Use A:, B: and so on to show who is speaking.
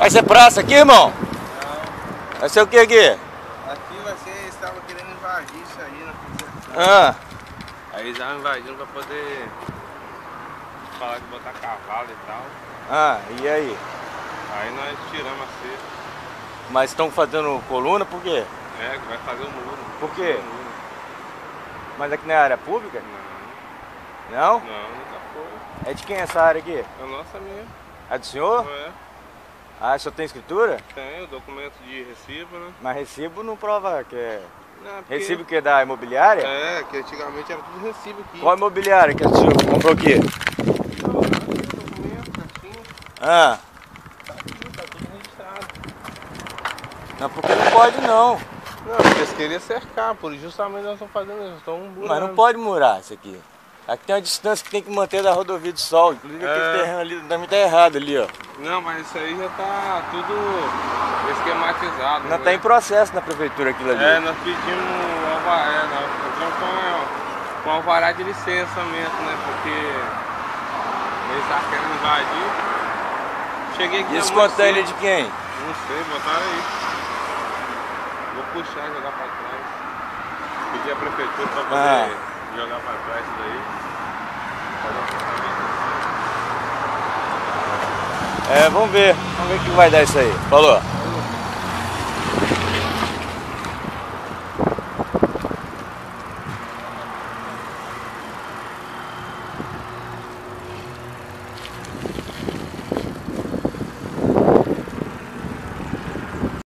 A: Vai ser praça aqui, irmão?
B: Não.
A: Vai ser o que aqui?
B: Aqui vai ser, eles estavam querendo invadir isso aí na concessão.
A: Ah,
B: Aí eles estavam invadindo pra poder falar de botar cavalo e tal.
A: e aí?
B: Aí nós tiramos a cerca.
A: Mas estão fazendo coluna por quê?
B: É, que vai fazer o muro.
A: Por quê?
B: O muro.
A: Mas aqui não é área pública?
B: Não,
A: Não?
B: nunca foi.
A: É de quem essa área aqui?
B: É nossa mesmo.
A: É do senhor?
B: É.
A: Ah, o senhor tem escritura?
B: Tem o documento de recibo, né?
A: Mas recibo não prova que é...
B: Não, porque...
A: Recibo que é da imobiliária?
B: É, que antigamente era tudo recibo aqui.
A: Qual imobiliária que o senhor comprou aqui?
B: Não, documento, certinho.
A: Ah,
B: Tá aqui, tá tudo registrado.
A: não, porque não pode não.
B: Não, porque eles queriam cercar, por isso justamente nós estamos fazendo isso, estamos burlando.
A: Mas não pode murar isso aqui. Aqui tem uma distância que tem que manter da rodovia do Sol. Inclusive aquele terreno ali também tá errado ali, ó.
B: Não, mas isso aí já tá tudo esquematizado.
A: Não tá em processo na prefeitura aquilo ali.
B: É, nós pedimos alvará, nós entramos com alvará de licenciamento, né? Porque eles estavam querendo invadir. Cheguei aqui.
A: E esse container de quem?
B: Não sei, botaram aí. Vou puxar e jogar pra trás. Pedir a prefeitura pra poder jogar pra trás isso daí.
A: Vamos ver o que vai dar isso aí. Falou.